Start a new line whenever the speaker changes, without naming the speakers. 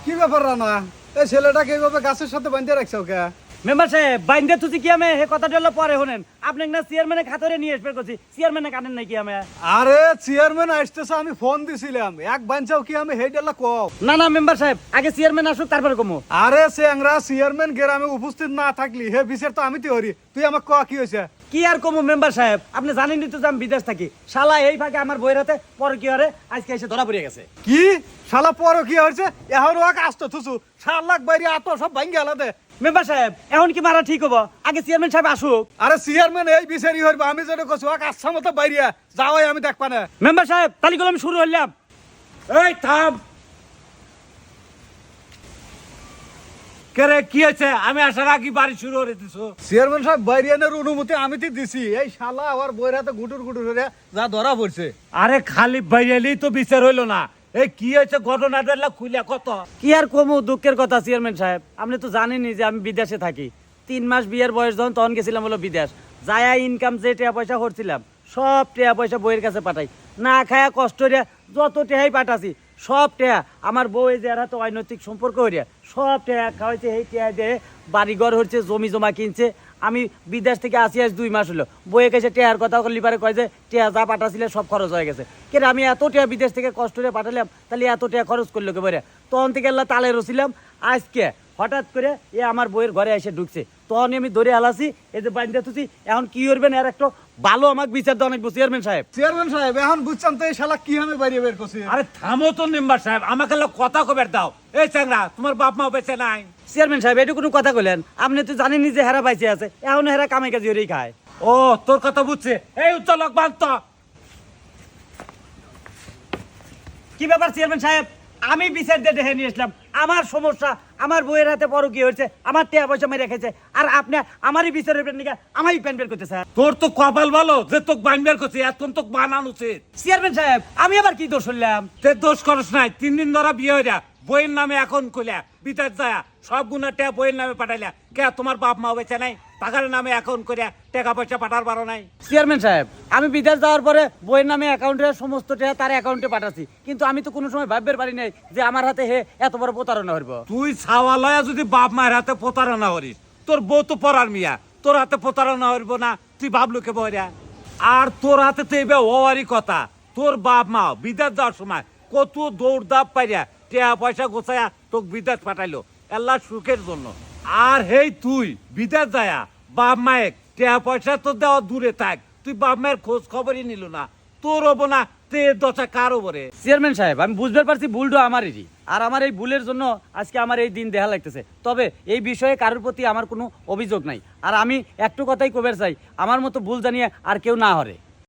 কি ব্যাপার রানা, এই ছেলেটাকে এইভাবে গাছের সাথে বাঁধে রাখছো কে?
মেম্বার সাহেব বাইন্দে তুই কি আমি হে কথাটা হলো পরে শুনেন আপনি না চেয়ারম্যানের খাতরে নিয়ে আসবে করছি চেয়ারম্যানে কাটেন নাকি আমি
আরে চেয়ারম্যান আসতেছে, আমি ফোন দিছিলাম, এক বাঞ্চাও কি আমি হেডেলা কও?
না না মেম্বার সাহেব আগে চেয়ারম্যান আসুক তারপরে কমো।
আরে চেংরা, চেয়ারম্যান গ্রামে উপস্থিত না থাকলি হে বিচার তো আমি হরি। তুই আমাকে কয়া কি হয়েছে?
কি আর কমো মেম্বার সাহেব, আপনি জানেনই তো যে আমি বিদেশ থাকি। শালা এই ফাঁকে আমার বইয়ের হাতে পরে কি হরে আজকে এসে ধরা পড়ে গেছে।
কি শালা পর কি হয়েছে? এখন ওকে আসতো থুসু শালাক বাইরে আতো সব ভাঙ্গে আলাদে।
মেম্বার সাহেব এখন কি মারা ঠিক হবো? আগে চেয়ারম্যান সাহেব আসুক।
আরে চেয়ারম্যান এই বিচারি হইব, আমি যেটা কইছি ওকে আচ্ছা মতো বাইরে যাওয়াই আমি দেখবা না।
মেম্বার সাহেব তালি আমি শুরু হইলাম।
এই থাম। কেরে কি হয়েছে? আমি আসার আগে বাড়ি শুরু করে দিছো।
চেয়ারম্যান সাহেব বাইরে আনার অনুমতি আমি তো দিছি, এই শালা আবার বইয়ের হাতে গুটুর গুটুর হয়ে যা ধরা পড়ছে।
আরে খালি বাইরেলেই তো বিচার হইলো না। এই কি হয়েছে ঘটনাটা খুলে কত?
কি আর কমো দুঃখের কথা চেয়ারম্যান সাহেব, আপনি তো জানেনই যে আমি বিদেশে থাকি। 3 মাস বিয়ের বয়স যখন তখন গেছিলাম হলো বিদেশ। যায়া ইনকাম যে টাকা পয়সা করছিলাম সব টাকা পয়সা বইয়ের কাছে পাঠাই, না খায়া কষ্ট রে যত টাকাই পাঠাছি সব টাকা আমার বউ এই যে এরা তো অনৈতিক সম্পর্ক হইয়া সব টাকা খাওয়াইছে। এই টাকা দিয়ে বাড়িঘর হচ্ছে, জমি জমা কিনছে। আমি বিদেশ থেকে আসি 2 মাস হলো, বইয়ে গেছে টেয়ার কথা লিবারে কয় যে টেয়া যা পাঠাছিলে সব খরচ হয়ে গেছে। কেন আমি এত টাকা বিদেশ থেকে কষ্ট করে পাঠালাম, তাহলে এত টাকা খরচ করলো কে বলে? তখন থেকে আল্লাহ তালে রছিলাম। আজকে হঠাৎ করে এ আমার বইয়ের ঘরে এসে ঢুকছে, তখন আমি ধরে হালাছি এই যে বাইন্দা তুছি। এখন কি করবেন এর একটা ভালো আমাকে বিচার দেওয়া অনেক চেয়ারম্যান সাহেব।
চেয়ারম্যান সাহেব এখন বুঝছেন তো এই শালা কি আমি বাইরে বের করছি।
আরে থামো তো মেম্বার সাহেব, আমাকে কথা কবের দাও। এই চাংরা, তোমার বাপ মা বেঁচে নাই?
চেয়ারম্যান সাহেব এটা কোনো কথা কইলেন? আপনি তো জানেনই যে হেরা পাইছে আছে, এখন হেরা কামে কাজে ওরেই খায়।
ও তোর কথা বুঝছে। এই উচ্চলক বান্ত।
কি ব্যাপার চেয়ারম্যান সাহেব? আমি বিচার দিয়ে দেখে নিয়ে আসলাম আমার সমস্যা, আমার বইয়ের হাতে বড় কি হয়েছে, আমার টাকা পয়সা মেরে রেখেছে, আর আপনি আমারই বিচারের নিকা আমারই প্যান বের করতে স্যার।
তোর তো কপাল ভালো যে তোকে বানবের করছে, এখন তোকে বানানো উচিত।
চেয়ারম্যান সাহেব আমি আবার কি দোষ করলাম?
তে দোষ করস নাই। 3 দিন ধরা বিয়ে হইয়া বইয়ের নামে এখন কইলা বিদেশ যায় সব গুণা টাকা বইয়ের নামে পাঠাইলা। কে তোমার বাপ মা বেঁচে নাই? টাকার নামে এখন করিয়া টাকা পয়সা পাঠার পারো নাই?
চেয়ারম্যান সাহেব আমি বিদেশ যাওয়ার পরে বইয়ের নামে অ্যাকাউন্টে সমস্ত টাকা তার অ্যাকাউন্টে পাঠাচ্ছি, কিন্তু আমি তো কোনো সময় ভাববার পারি নাই যে আমার হাতে হে এত বড় প্রতারণা হইব।
তুই ছাওয়ালয়া যদি বাপ মায়ের হাতে প্রতারণা করিস, তোর বউ তো পড়ার মিয়া, তোর হাতে প্রতারণা হইব না? তুই ভাবলু কে বইরা? আর তোর হাতে তো এবার ওয়ারই কথা। তোর বাপ মা বিদেশ যাওয়ার সময় কত দৌড়দাপ পাইয়া টাকা পয়সা গোছায়া তোকে বিদেশ পাঠাইলো আল্লাহ সুখের জন্য। আর হেই তুই বিদেশ যায়া বাপ মায়ের টাকা পয়সা তো দেওয়া দূরে থাক, তুই বাপ মায়ের খোঁজ খবরই নিল না। তোর হবো না তে দশা কার ওপরে?
চেয়ারম্যান সাহেব আমি বুঝতে পারছি ভুলটা আমারই, আর আমার এই ভুলের জন্য আজকে আমার এই দিন দেখা লাগতেছে। তবে এই বিষয়ে কারোর প্রতি আমার কোনো অভিযোগ নাই, আর আমি একটু কথাই কবের চাই আমার মতো ভুল জানিয়ে আর কেউ না হরে।